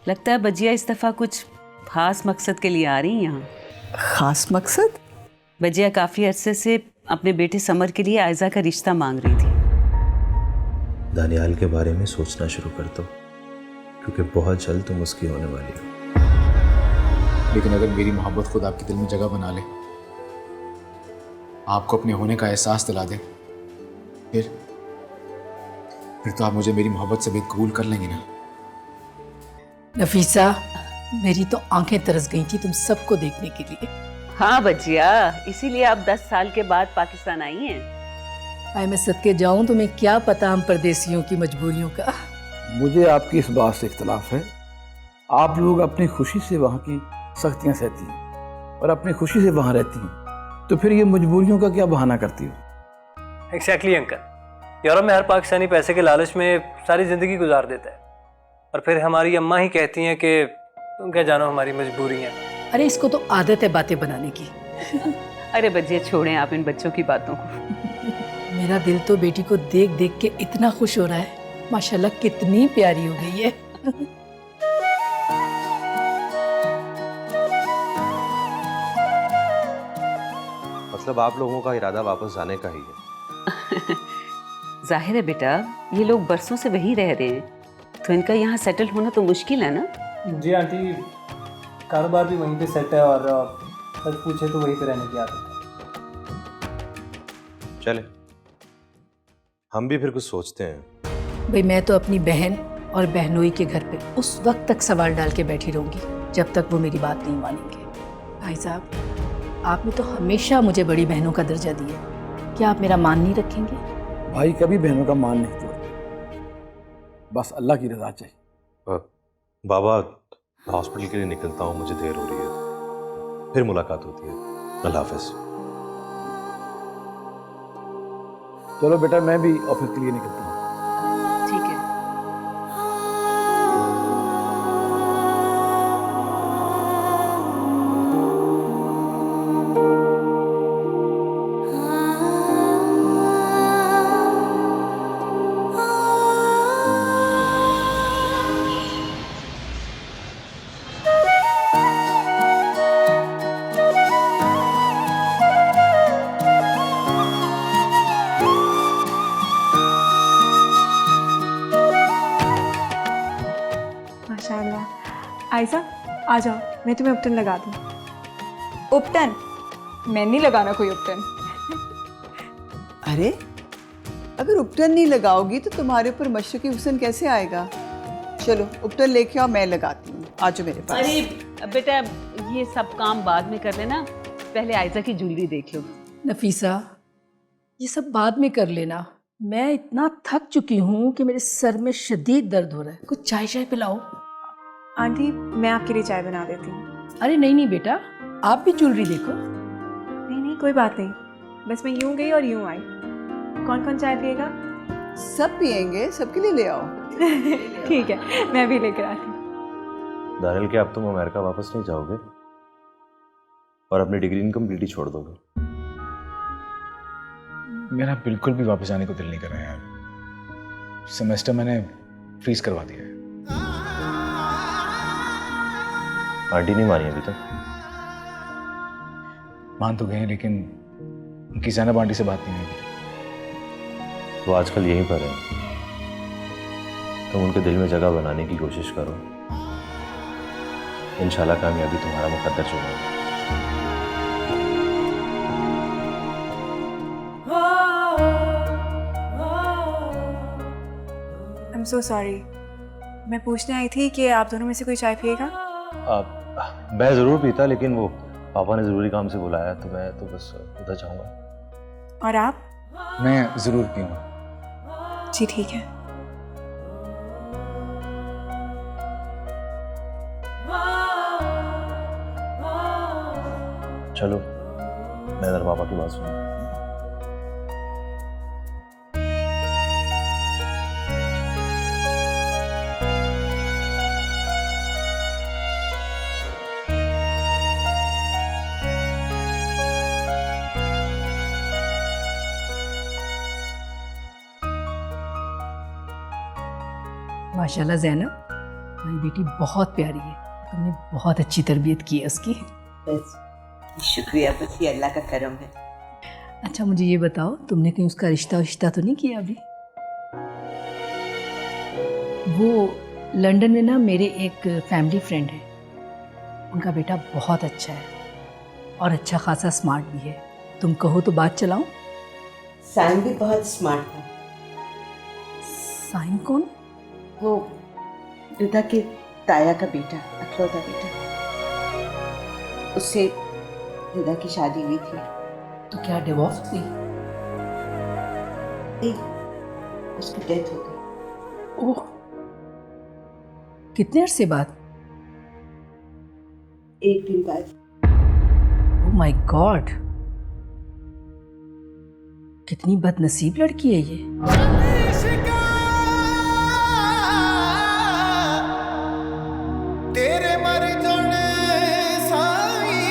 लगता है बजिया इस दफ़ा कुछ खास मकसद के लिए आ रही हैं यहाँ। खास मकसद? बजिया काफ़ी अरसे से अपने बेटे समर के लिए आयजा का रिश्ता मांग रही थी। दानियाल के बारे में सोचना शुरू कर दो, क्योंकि बहुत जल्द तुम उसकी होने वाली हो। लेकिन अगर मेरी मोहब्बत खुद आपके दिल में जगह बना ले, आपको अपने होने का एहसास दिला दे, फिर तो आप मुझे मेरी मोहब्बत से बेकबूल कर लेंगे ना? नफीसा, मेरी तो आंखें तरस गई थी तुम सबको देखने के लिए। हाँ बजिया, इसीलिए आप 10 साल के बाद पाकिस्तान आई हैं। आए मैं सदके जाऊं, तुम्हें क्या पता हम परदेसियों की मजबूरियों का। मुझे आपकी इस बात से इख्तलाफ है। आप लोग अपनी खुशी से वहाँ की सख्तियाँ सहती हैं और अपनी खुशी से वहाँ रहती हैं, तो फिर ये मजबूरियों का क्या बहाना करती हो? एग्जैक्टली अंकल, यूरोप में हर पाकिस्तानी पैसे के लालच में सारी ज़िंदगी गुजार देता है, और फिर हमारी अम्मा ही कहती हैं कि तुम क्या जानो हमारी मजबूरियाँ। अरे इसको तो आदत है बातें बनाने की। अरे बजिया छोड़ें आप इन बच्चों की बातों को। मेरा दिल तो बेटी को देख देख के इतना खुश हो रहा है, माशाल्लाह कितनी प्यारी हो गई है। मतलब आप लोगों का इरादा वापस जाने का ही है? जाहिर है बेटा, ये लोग बरसों से वहीं रह रहे हैं, तो इनका यहाँ सेटल होना तो मुश्किल है ना। जी आंटी, कारोबार भी वहीं पे सेट है और सच पूछे तो वहीं पे रहने की आदत है। चले, हम भी फिर कुछ सोचते हैं। भाई मैं तो अपनी बहन और बहनोई के घर पे उस वक्त तक सवाल डाल के बैठी रहूंगी जब तक वो मेरी बात नहीं मानेंगे। भाई साहब, आपने तो हमेशा मुझे बड़ी बहनों का दर्जा दिया, क्या आप मेरा मान नहीं रखेंगे? भाई कभी बहनों का मान नहीं तोड़ते, बस अल्लाह की रजा चाहिए। बाबा, हॉस्पिटल के लिए निकलता हूँ, मुझे देर हो रही है, फिर मुलाकात होती है। अल्लाह हाफिज। चलो बेटा, मैं भी ऑफिस के लिए निकलता हूँ। ठीक है। माशाल्लाह। आयजा आ जाओ, मैं तुम्हें उपटन लगा दूँ। उपटन? मैं नहीं लगाना कोई उपटन। अरे अगर उपटन नहीं लगाओगी तो तुम्हारे ऊपर मशरकी हुस्न कैसे आएगा? चलो उपटन लेके आओ, मैं लगाती हूँ। आ जाओ मेरे पास। अरे बेटा, ये सब काम बाद में कर लेना, पहले आयजा की ज्वेलरी देख लो। नफीसा, ये सब बाद में कर लेना, मैं इतना थक चुकी हूँ कि मेरे सर में शदीद दर्द हो रहा है। कुछ चाय शाय पिलाओ। आंटी, मैं आपके लिए चाय बना देती हूँ। अरे नहीं नहीं बेटा, आप भी ज्वेलरी देखो। नहीं नहीं, कोई बात नहीं, बस मैं यूं गई और यूं आई। कौन कौन चाय पिएगा? सब पियेंगे, सबके लिए ले आओ। ठीक है, मैं भी लेकर आती हूँ। दानियल, क्या अब तुम अमेरिका वापस नहीं जाओगे और अपनी डिग्री इनकम्प्लीट ही छोड़ दोगे? मेरा बिल्कुल भी वापस जाने को दिल नहीं कर रहा है यार। सेमेस्टर मैंने फ्रीज करवा दिया है। आंटी नहीं मानी अभी तक? मान तो गए हैं, लेकिन उनकी ज़ैनब आंटी से बात नहीं हुई। वो आजकल यहीं पर है, तुम उनके दिल में जगह बनाने की कोशिश करो, इंशाल्लाह कामयाबी तुम्हारा मुकद्दर चुनेगा। I am so sorry. मैं पूछने आई थी कि आप दोनों में से कोई चाय पिएगा? मैं ज़रूर पीता, लेकिन वो पापा ने ज़रूरी काम से बुलाया तो मैं तो बस उधर जाऊँगा। और आप? मैं ज़रूर पीऊँगा। जी ठीक है। चलो, मैं इधर पापा की बात सुनूँ। माशाल्लाह ज़ैनब, तुम्हारी बेटी बहुत प्यारी है, तुमने बहुत अच्छी तरबियत की है उसकी। बस शुक्रिया, बस ये अल्लाह का करम है। अच्छा मुझे ये बताओ, तुमने कहीं उसका रिश्ता तो नहीं किया अभी? वो लंदन में ना मेरे एक फैमिली फ्रेंड है, उनका बेटा बहुत अच्छा है और अच्छा खासा स्मार्ट भी है। तुम कहो तो बात चलाऊं? साइम भी बहुत स्मार्ट है। साइम कौन? वो रिदा के ताया का बेटा, अखलौता बेटा। उससे रिदा की शादी हुई थी। तो क्या डिवोर्स हुई? नहीं, उसकी डेथ हो गई। ओह, कितने अरसे बाद? 1 दिन बाद। ओह माय गॉड, कितनी बदनसीब लड़की है ये। तेरे मर जाने साई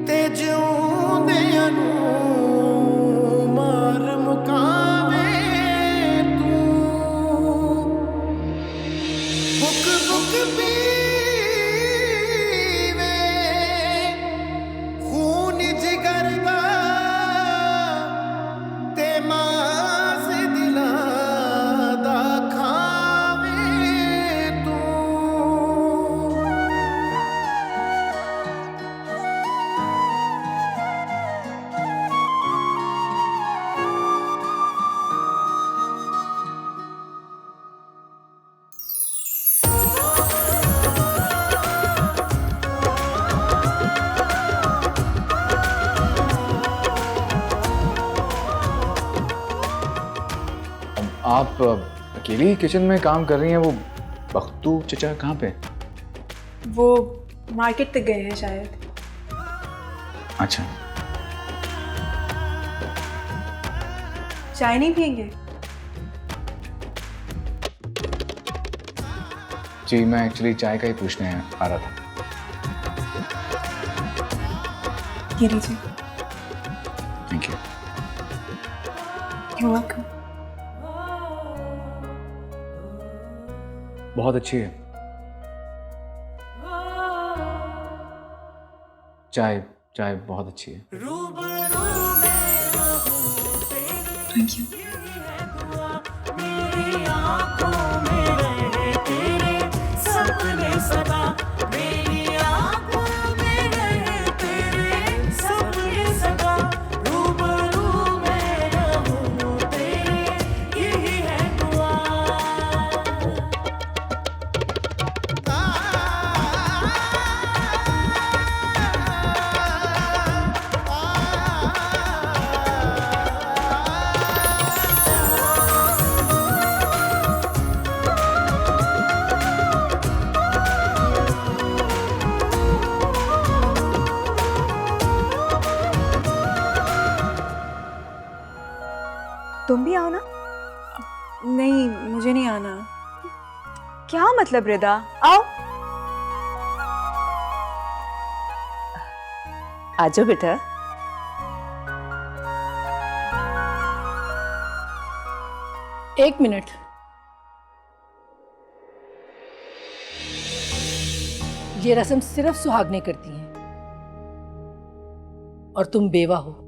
ते जिउंदियां नूं मार मुकावे तू। बुक बुक पीवे खून जिगर दा ते मास दिलां दा खावे तू। आप अकेली किचन में काम कर रही हैं? वो बख्तू चचा कहाँ पे? वो मार्केट तक गए हैं शायद। अच्छा, चाय नहीं पियेंगे? जी मैं एक्चुअली चाय का ही पूछने आ रहा था। ये लीजिए। Thank you. You're welcome। बहुत अच्छी है चाय, चाय बहुत अच्छी है। Thank you. तुम भी आओ ना। नहीं, मुझे नहीं आना। क्या मतलब रिदा, आओ। आजो बेटा। एक मिनट, ये रस्म सिर्फ सुहागनें करती हैं और तुम बेवा हो।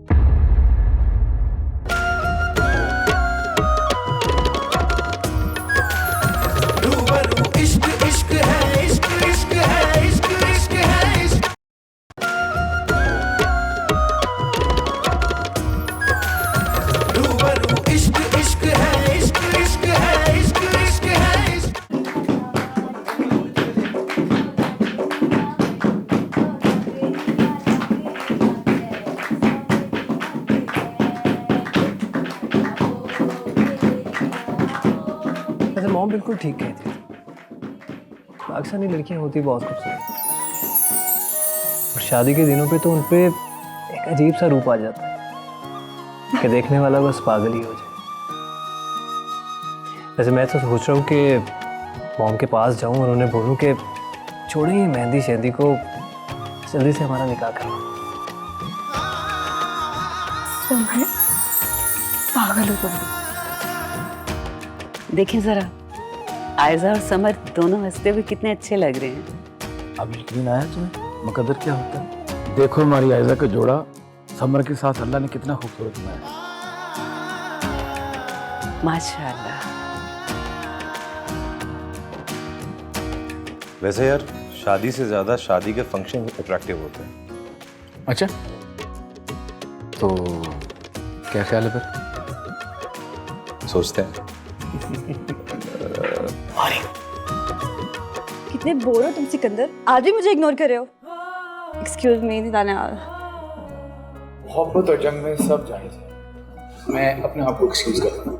मॉम बिल्कुल ठीक कहती थी, पाकिस्तानी लड़कियां होती बहुत खूबसूरत और शादी के दिनों पे तो उनपे एक अजीब सा रूप आ जाता है कि देखने वाला बस पागल ही हो जाए। वैसे मैं तो सोच रहा हूँ कि मॉम के पास जाऊँ और उन्हें बोलूँ कि छोड़ें ये मेहंदी शेंदी को, जल्दी से हमारा निकाह करो। तुम है पागल हो तुम भी। देखें जरा, आयजा और समर दोनों हंसते हुए कितने अच्छे लग रहे हैं। अब यकीन आया तुम्हें मुकद्दर क्या होता है? देखो हमारी आयजा का जोड़ा समर के साथ अल्लाह ने कितना खूबसूरत बनाया। माशाल्लाह। वैसे यार शादी से ज्यादा शादी के फंक्शन अट्रैक्टिव होते हैं। अच्छा, तो क्या ख्याल है फिर? सोचते हैं। कितने बोर हो तुम सिकंदर, आज भी मुझे इग्नोर कर रहे हो। एक्सक्यूज मी दाना। मोहब्बत और जंग में सब जायज है। मैं अपने आप को एक्सक्यूज करता हूँ।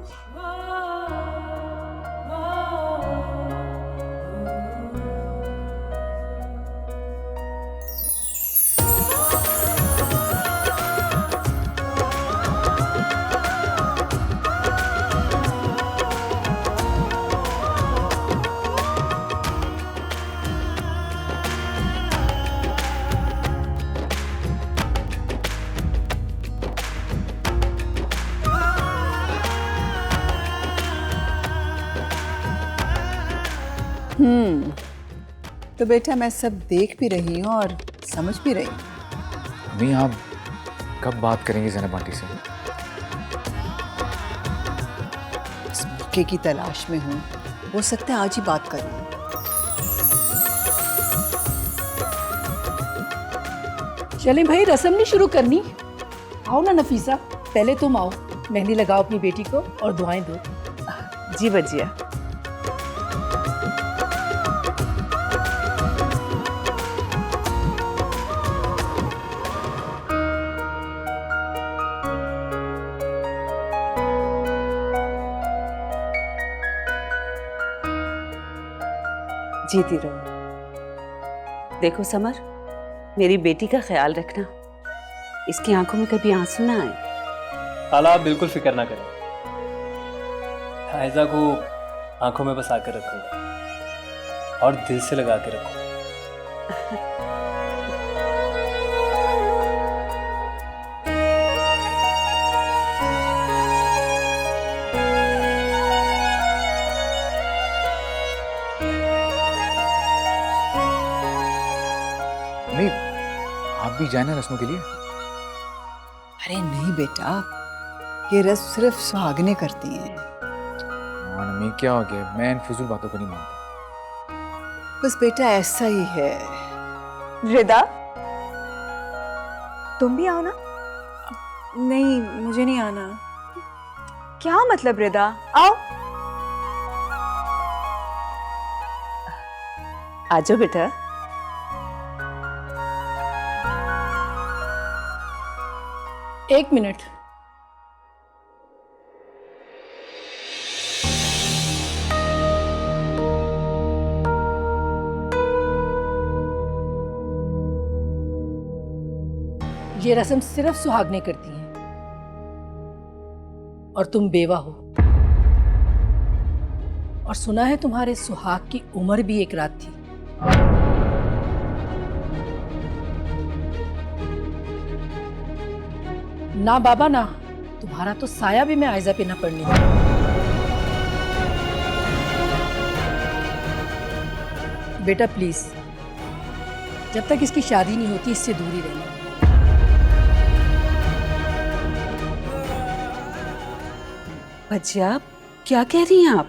तो बेटा मैं सब देख भी रही हूँ और समझ भी रही हूँ। अम्मी, आप कब बात करेंगे ज़ैनब आंटी से? इस मौके की तलाश में हूँ, हो सकता है आज ही बात करूँ। चलें भाई, रस्म नहीं शुरू करनी? आओ ना नफीसा, पहले तुम आओ, मेहंदी लगाओ अपनी बेटी को और दुआएं दो। जी बजिया। जीती रहो। देखो समर, मेरी बेटी का ख्याल रखना, इसकी आंखों में कभी आंसू ना आए। खाला आप बिल्कुल फिक्र ना करें, आयजा को आंखों में बसा कर रखूंगा और दिल से लगा के रखूंगा। अम्मी, आप भी जाए ना रस्मों के लिए? अरे नहीं बेटा, ये रस्म सिर्फ सुहागनें करती हैं। हाँ अम्मी, क्या हो गया? मैं इन फिजूल बातों को नहीं मानता। बस बेटा ऐसा ही है। रिदा, तुम भी आओ ना। नहीं, मुझे नहीं आना। क्या मतलब रिदा? आओ। आजो बेटा। एक मिनट। ये रस्म सिर्फ सुहागनें करती हैं और तुम बेवा हो, और सुना है तुम्हारे सुहाग की उम्र भी एक रात थी। ना बाबा ना, तुम्हारा तो साया भी मैं आयजा पे ना पड़ने दूं। बेटा प्लीज, जब तक इसकी शादी नहीं होती इससे दूर ही रहना। बजिया, क्या कह रही हैं आप?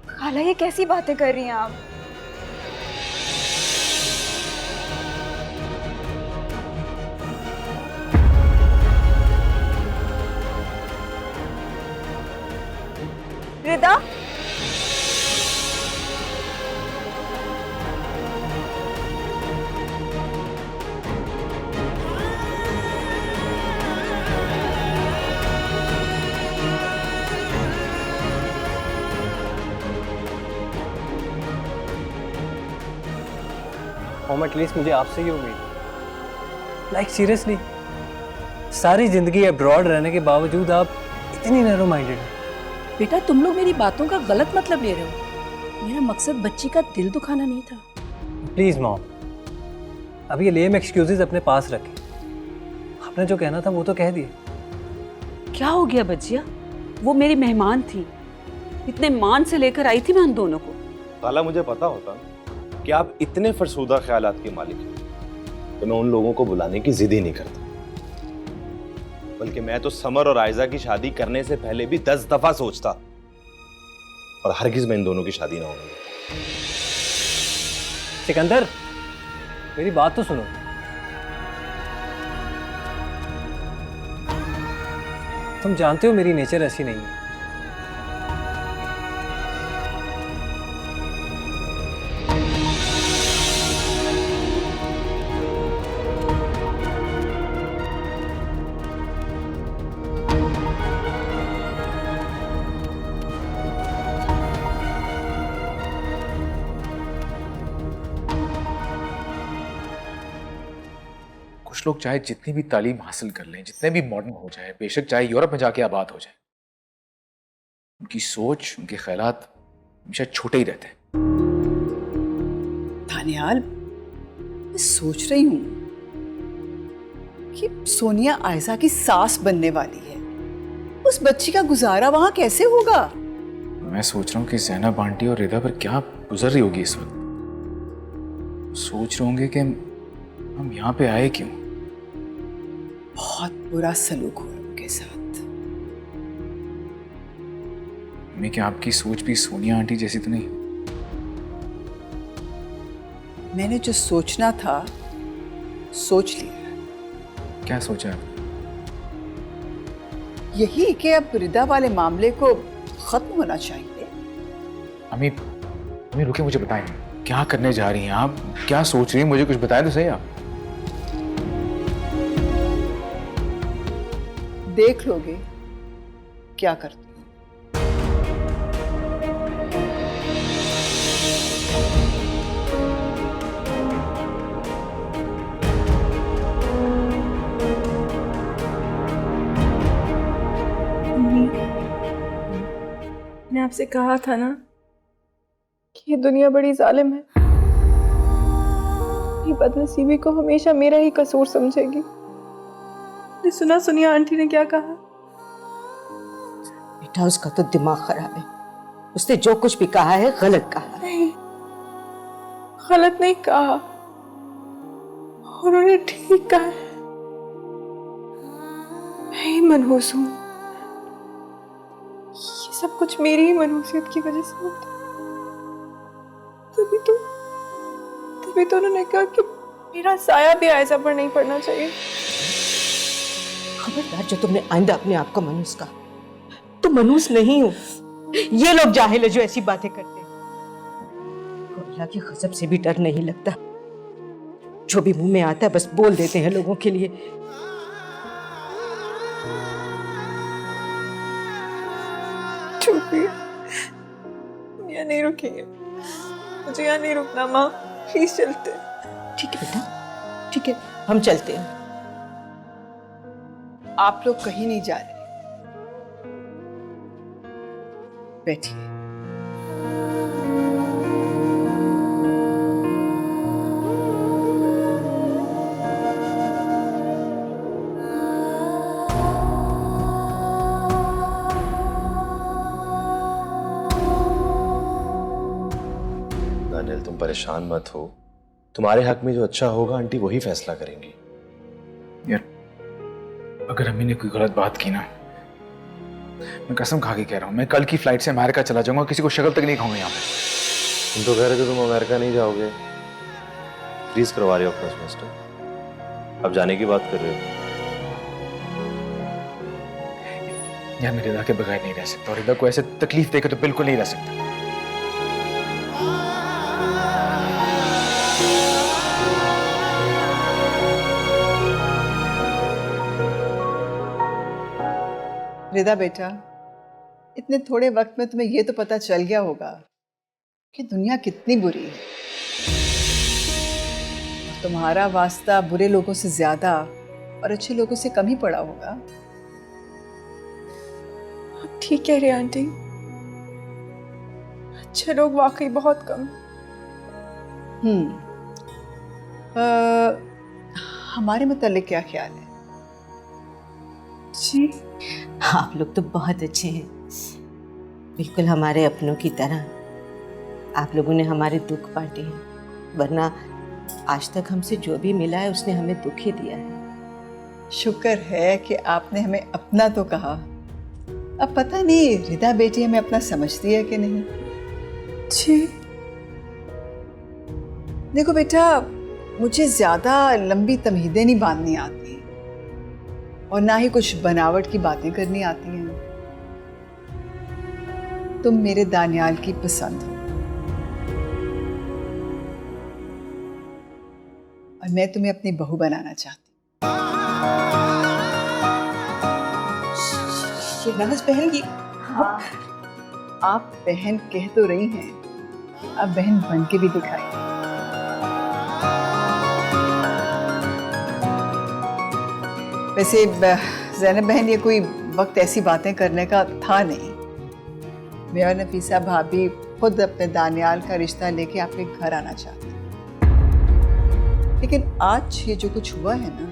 खाला ये कैसी बातें कर रही हैं आप? रिदा, एटलीस्ट मुझे आपसे ही उम्मीद, लाइक सीरियसली, सारी जिंदगी अब्रॉड रहने के बावजूद आप इतनी नैरो माइंडेड हैं। बेटा तुम लोग मेरी बातों का गलत मतलब ले रहे हो। मेरा मकसद बच्ची का दिल दुखाना नहीं था। प्लीज मॉम, अब ये लेम एक्सक्यूजेस अपने पास रखें। आपने जो कहना था वो तो कह दिया। क्या हो गया बजिया? वो मेरी मेहमान थी, इतने मान से लेकर आई थी मैं उन दोनों को। खाला, मुझे पता होता ना कि आप इतने फरसूदा ख्यालात के मालिक हैं तो मैं उन लोगों को बुलाने की जिद ही नहीं करता। बल्कि मैं तो समर और आयजा की शादी करने से पहले भी 10 दफा सोचता और हरगिज मैं इन दोनों की शादी ना होने देता। सिकंदर, मेरी बात तो सुनो। तुम जानते हो मेरी नेचर ऐसी नहीं है। कुछ लोग चाहे जितनी भी तालीम हासिल कर लें, जितने भी मॉडर्न हो जाए, बेशक चाहे यूरोप में जाके आबाद हो जाए, उनकी सोच, उनके ख्यालात हमेशा छोटे ही रहते हैं। दानियाल, मैं सोच रही हूँ कि सोनिया आयशा की सास बनने वाली है। उस बच्ची का गुजारा वहां कैसे होगा? मैं सोच रहा हूँ कि ज़ैनब आंटी और रिदा पर क्या गुजर रही होगी इस वक्त। सोच रहे होंगे कि हम यहाँ पे आए क्यों। बहुत बुरा सलूक हुआ उनके साथ। मैं क्या आपकी सोच भी सोनिया आंटी जैसी तो नहीं? मैंने जो सोचना था सोच लिया। क्या सोचा आपने? यही कि अब रिदा वाले मामले को खत्म होना चाहिए। अम्मी, रुके, मुझे बताएं क्या करने जा रही हैं आप, क्या सोच रही हैं, मुझे कुछ बताएं तो सही आप। देख लोगे क्या करती हूँ। मैंने आपसे कहा था ना कि ये दुनिया बड़ी जालिम है। ये बदनसीबी को हमेशा मेरा ही कसूर समझेगी। ने सुना सोनिया आंटी ने क्या कहा? बेटा, उसका तो दिमाग खराब है। उसने जो कुछ भी कहा है गलत कहा है। नहीं, गलत नहीं कहा, उन्होंने ठीक कहा है। मैं ही मनहूस हूँ। ये सब कुछ मेरी ही मनहूसियत की वजह से होता है। तभी तो उन्होंने कहा कि मेरा साया भी आयशा पर नहीं पड़ना चाहिए। खबरदार, जो तुमने आइंदा अपने आप को मनूस कहा। तुम मनूस नहीं हो। ये लोग जाहिल है जो ऐसी बातें करते हैं। अल्लाह की गजब से भी डर नहीं लगता। जो भी मुंह में आता है बस बोल देते हैं लोगों के लिए। चुप, यहाँ नहीं रुकेंगे। मुझे यहाँ नहीं रुकना माँ, प्लीज चलते। ठीक है बेटा, ठीक है, हम चलते हैं। आप लोग कहीं नहीं जा रहे, बैठिए। दानियल, तुम परेशान मत हो। तुम्हारे हक में जो अच्छा होगा आंटी वही फैसला करेंगी। यार, अगर अम्मी ने कोई गलत बात की ना, मैं कसम खा के कह रहा हूँ, मैं कल की फ्लाइट से अमेरिका चला जाऊंगा, किसी को शक्ल तक नहीं खाऊंगा यहाँ पे। तुम तो कह रहे थे तुम अमेरिका नहीं जाओगे, फ्रीज करवा रहे हो अपना सेमेस्टर, अब जाने की बात कर रहे हो। यार, मैं रिदा के बगैर नहीं रह सकता, और रिदा को ऐसे तकलीफ देकर तो बिल्कुल नहीं रह सकता। रिदा बेटा, इतने थोड़े वक्त में तुम्हें ये तो पता चल गया होगा कि दुनिया कितनी बुरी है। और तुम्हारा वास्ता बुरे लोगों से ज्यादा और अच्छे लोगों से कम ही पड़ा होगा। आप ठीक कह रहे हैं आंटी, अच्छे लोग वाकई बहुत कम। हमारे मुतालिक क्या ख्याल है? जी, आप लोग तो बहुत अच्छे हैं। बिल्कुल हमारे अपनों की तरह आप लोगों ने हमारे दुख बांटे हैं, वरना आज तक हमसे जो भी मिला है उसने हमें दुख ही दिया है। शुक्र है कि आपने हमें अपना तो कहा। अब पता नहीं रिदा बेटी हमें अपना समझती है कि नहीं। जी देखो बेटा, मुझे ज्यादा लंबी तमहीदें नहीं बांधनी आती और ना ही कुछ बनावट की बातें करनी आती हैं। तुम मेरे दानियाल की पसंद हो और मैं तुम्हें अपनी बहू बनाना चाहती शहनाज बहन की आप बहन कह तो रही हैं, अब बहन बन के भी दिखाई। वैसे ज़ैनब बहन, ये कोई वक्त ऐसी बातें करने का था नहीं। मैं और नफीसा भाभी खुद अपने दानियाल का रिश्ता लेके आपके घर आना चाहते हैं, लेकिन आज ये जो कुछ हुआ है ना,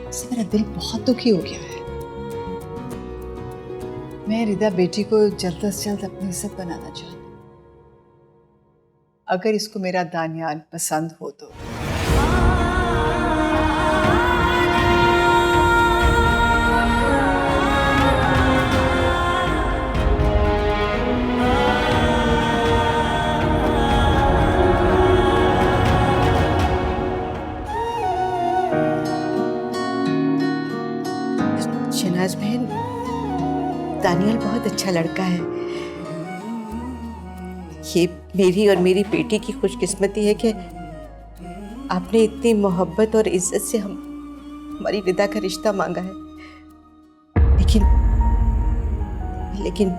इससे मेरा दिल बहुत दुखी हो गया है। मैं रिदा बेटी को जल्द से जल्द अपनी इज्जत बनाना चाहती हूँ। अगर इसको मेरा दानियाल पसंद हो तो। शहनाज बहन, दानियल बहुत अच्छा लड़का है। ये मेरी और मेरी बेटी की खुशकिस्मती है कि आपने इतनी मोहब्बत और इज्जत से हमारी रिदा का रिश्ता मांगा है। लेकिन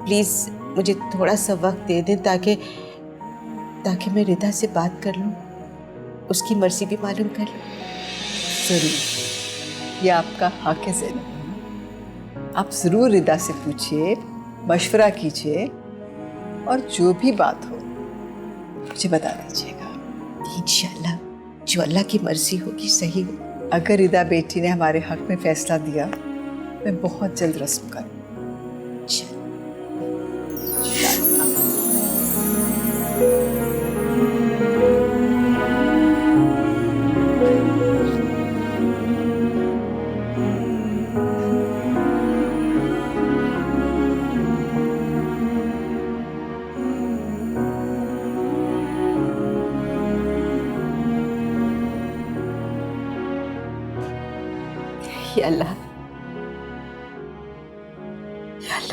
प्लीज मुझे थोड़ा सा वक्त दे दें ताकि मैं रिदा से बात कर लूं, उसकी मर्जी भी मालूम कर लूं। जरूर, ये आपका हक है ज़ैनब। आप ज़रूर रिदा से पूछिए, मशवरा कीजिए और जो भी बात हो मुझे बता दीजिएगा। इंशाल्लाह जो अल्लाह की मर्जी होगी सही हो। अगर रिदा बेटी ने हमारे हक में फैसला दिया, मैं बहुत जल्द रस्म करूँ। या अल्लाह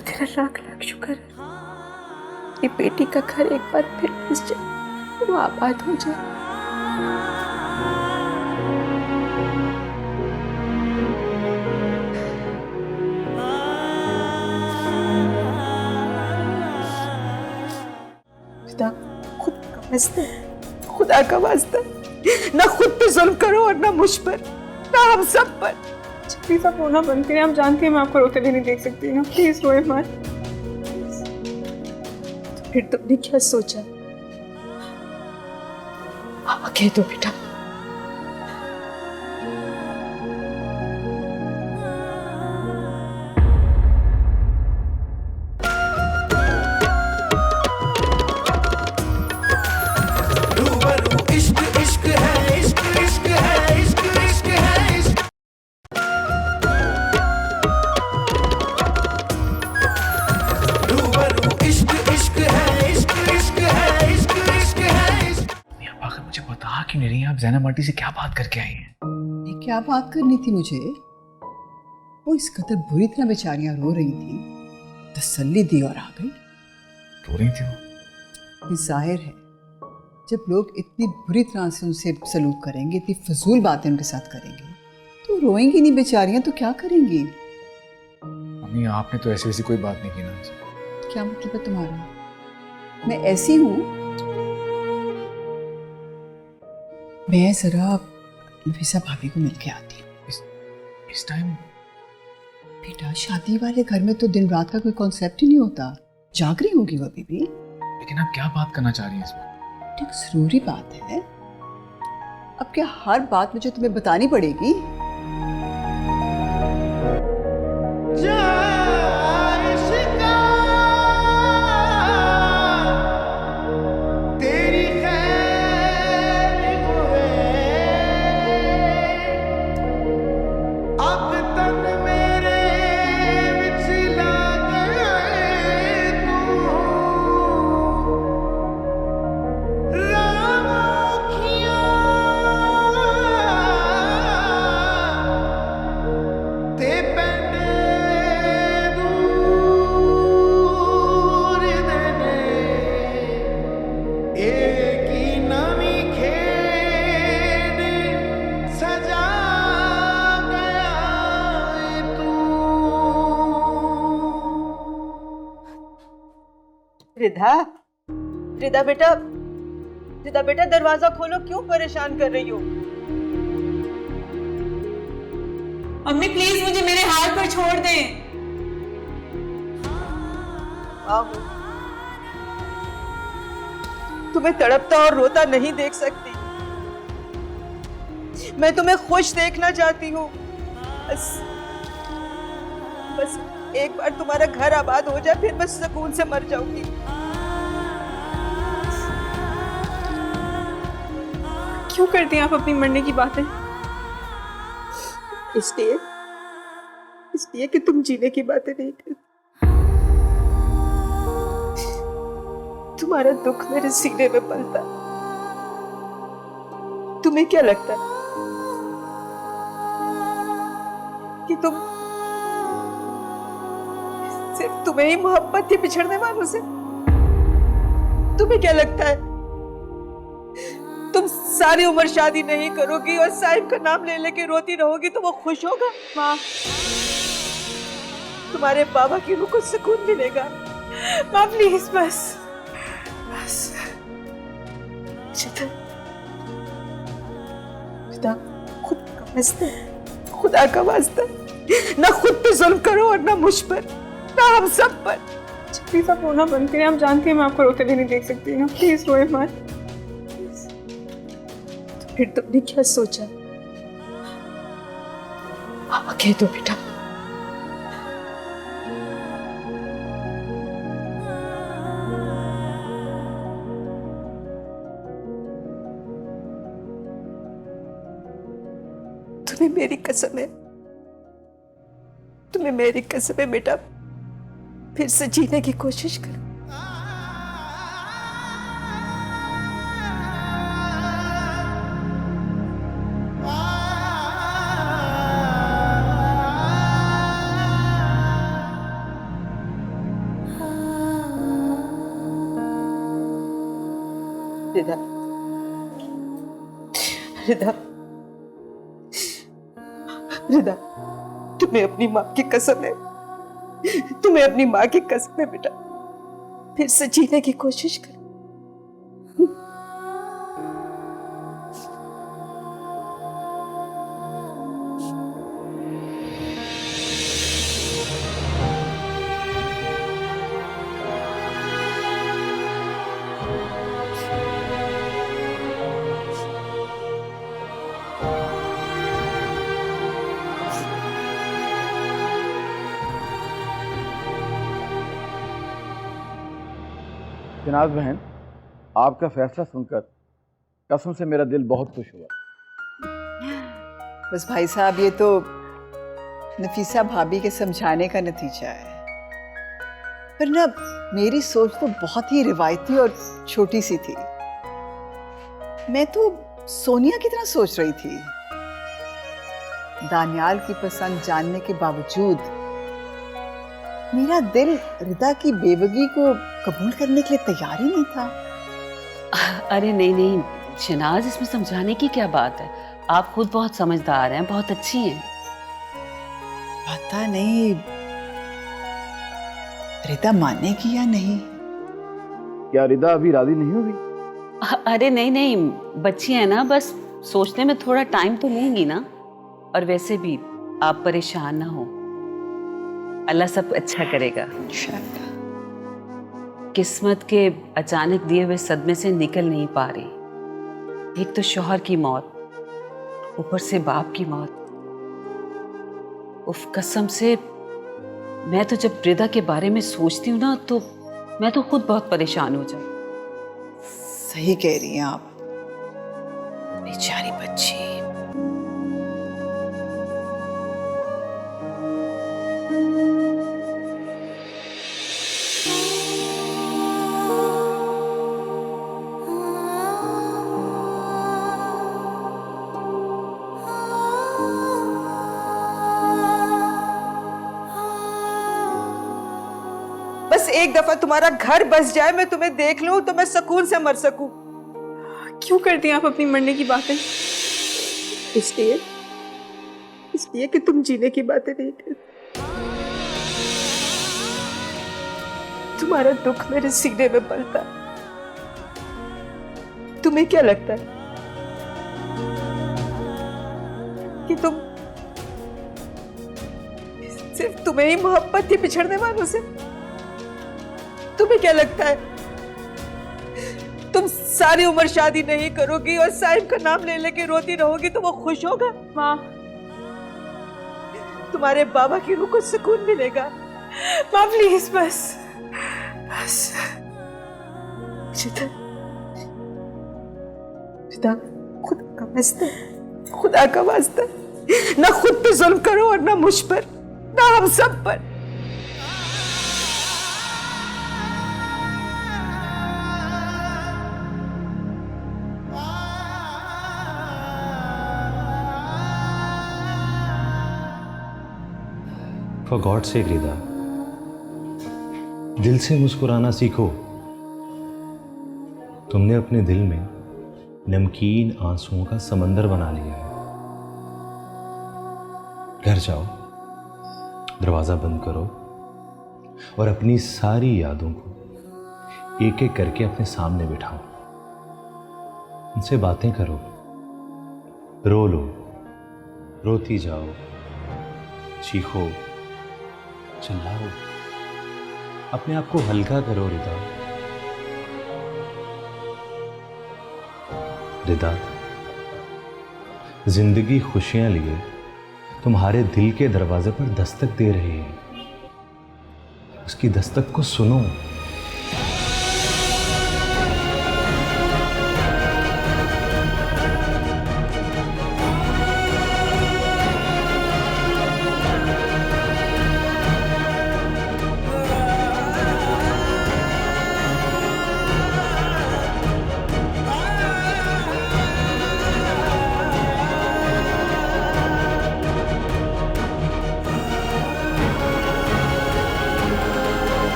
तेरा लाख लाख शुक्र है। ये बेटी का घर एक बार फिर बस जाए, वो आबाद हो जाए। खुदा का वास्ता ना खुद पे जुल्म करो और ना मुझ पर, ना हम सब पर। प्लीज आप रोना बंद करें, आप जानती हैं मैं आपको रोते भी नहीं देख सकती ना, प्लीज रोए मत। तो फिर तुमने क्या सोचा? हाँ कह दो बेटा। क्यों नहीं रही हैं आप? ज़ैनब आंटी से क्या बात करके आई हैं? ये क्या बात करनी थी मुझे? वो इस कदर बुरी तरह बेचारियां रो रही थी, तसल्ली दी और आ गई। रो रही थी वो? ये जाहिर है जब लोग इतनी बुरी तरह से उनसे सलूक करेंगे, इतनी फजूल बातें उनके साथ करेंगे, तो रोएंगी नहीं बेचारियां, तो क्या करेंगी? मम्मी आपने तो ऐसी वैसी कोई बात नहीं की ना। क्या मतलब है तुम्हारा? मैं ऐसी हूँ? मैं जरा नफीसा भाभी को मिल के आती हूँ। इस टाइम? बेटा शादी वाले घर में तो दिन रात का कोई कॉन्सेप्ट ही नहीं होता। जाग रही होगी वो अभी भी। लेकिन आप क्या बात करना चाह रही हैं इसमें? एक जरूरी बात है। अब क्या हर बात मुझे तुम्हें बतानी पड़ेगी? जा इश्क़ रिधा, रिधा बेटा, रिधा बेटा दरवाजा खोलो, क्यों परेशान कर रही हो? मम्मी प्लीज मुझे मेरे हाथ पर छोड़ दें। आओ, तुम्हें तड़पता और रोता नहीं देख सकती। मैं तुम्हें खुश देखना चाहती हूँ। बस एक बार तुम्हारा घर आबाद हो जाए, फिर मैं सुकून से मर जाऊंगी। क्यों करती हैं आप अपनी मरने की बातें? इसलिए कि तुम जीने की बातें नहीं करती। तुम्हारा दुख मेरे सीने में पलता। तुम्हें क्या लगता है कि सिर्फ तुम्हें ही मोहब्बत थी बिछड़ने वालों से? तुम्हें क्या लगता है तुम सारी उम्र शादी नहीं करोगी और साहिब का नाम ले लेके रोती रहोगी तो वो खुश होगा? माँ, तुम्हारे बाबा की रूह को सुकून मिलेगा। माँ प्लीज बस। खुदा का वास्ता, ना खुद पे जुल्म करो और ना मुझ पर, ना हम सब पर। प्लीज आप रोना बंद करें। आप जानती हैं मैं आपको रोते हुए नहीं देख सकती ना। प्लीज रोए मत। तो फिर तुमने क्या सोचा? हाँ कह दो बेटा। तुम्हें मेरी कसम है, तुम्हें मेरी कसम है बेटा, फिर से जीने की कोशिश करो। रिधा, रिधा, रिधा, तुम्हें अपनी माँ की कसम है, तुम्हें अपनी माँ की कसम है बेटा, फिर से जीने की कोशिश करो। जनाब बहन, आपका फैसला सुनकर कसम से मेरा दिल बहुत खुश हुआ। बस भाई साहब, ये तो नफीसा भाभी के समझाने का नतीजा है। पर ना मेरी सोच तो बहुत ही रिवायती और छोटी सी थी। मैं तो सोनिया की तरह सोच रही थी। दानियाल की पसंद जानने के बावजूद मेरा दिल रिदा की बेवगी को कबूल करने के लिए तैयार ही नहीं था। अरे नहीं नहीं शनाज, इसमें समझाने की क्या बात है? आप खुद बहुत समझदार हैं, बहुत अच्छी हैं। पता नहीं रिदा मानेगी या नहीं। क्या रिदा अभी राजी नहीं होगी? अरे नहीं नहीं, बच्ची है ना, बस सोचने में थोड़ा टाइम तो लेंगी ना। और वैसे भी आप परेशान ना हो, अल्लाह सब अच्छा करेगा। किस्मत के अचानक दिए हुए सदमे से निकल नहीं पा रही। एक तो शौहर की मौत, ऊपर से बाप की मौत। उफ, कसम से मैं तो जब रिदा के बारे में सोचती हूँ ना, तो मैं तो खुद बहुत परेशान हो जाती। सही कह रही हैं आप, बेचारी बच्ची। बस एक दफा तुम्हारा घर बस जाए, मैं तुम्हें देख लूं तो मैं सुकून से मर सकूं। क्यों करती हैं आप अपनी मरने की बातें? इसलिए कि तुम जीने की बातें नहीं करती। तुम्हारा दुख मेरे सीने में पलता। तुम्हें क्या लगता है कि सिर्फ तुम्हें ही मोहब्बत थी बिछड़ने वालों से? तुम्हें क्या लगता है तुम सारी उम्र शादी नहीं करोगी और साहिब का नाम ले लेके रोती रहोगी तो वो खुश होगा? माँ, तुम्हारे बाबा की रूह को सुकून मिलेगा। माँ प्लीज बस बस। खुदा का वास्ता ना खुद पे जुल्म करो और ना मुझ पर, ना हम सब पर। For God's sake, रिदा, दिल से मुस्कुराना सीखो। तुमने अपने दिल में नमकीन आंसुओं का समंदर बना लिया है। घर जाओ, दरवाजा बंद करो और अपनी सारी यादों को एक एक करके अपने सामने बिठाओ। उनसे बातें करो, रो लो, रोती जाओ, चीखो, चिल्लाओ, अपने आप को हल्का करो। रिदा, जिंदगी खुशियां लिए तुम्हारे दिल के दरवाजे पर दस्तक दे रही है। उसकी दस्तक को सुनो।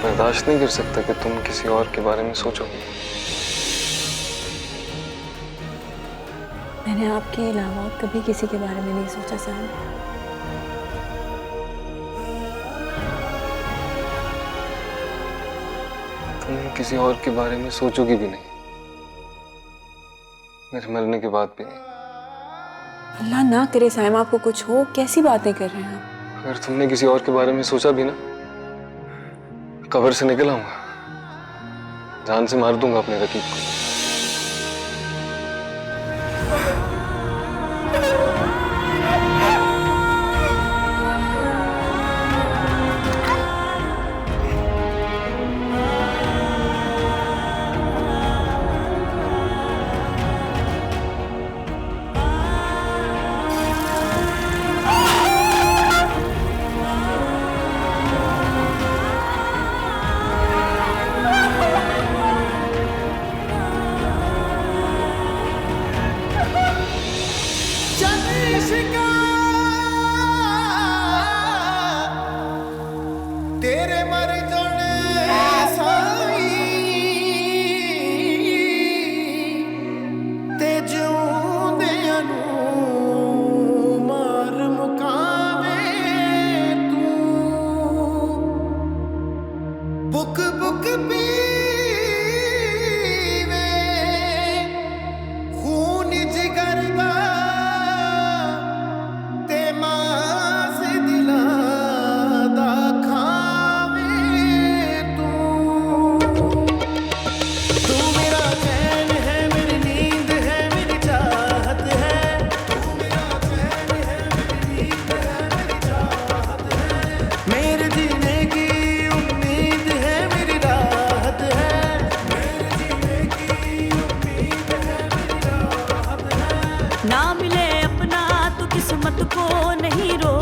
बर्दाश्त नहीं कर सकता कि तुम किसी और के बारे में सोचोगे। मैंने आपके अलावा कभी किसी के बारे में नहीं सोचा साहब। तुम किसी और के बारे में सोचोगी भी नहीं, मेरे मरने के बाद भी नहीं। अल्लाह ना करे साहिब आपको कुछ हो, कैसी बातें कर रहे हैं आप? अगर तुमने किसी और के बारे में सोचा भी ना, कब्र से निकल आऊंगा, जान से मार दूंगा अपने रकीब को। तेरे मर जाने साई ते जिउंदियां नूं मार मुकावे तू। बुक बुक पीवे खून जिगर दा ते मास दिलां दा ना मिले अपना तो किस्मत को नहीं रो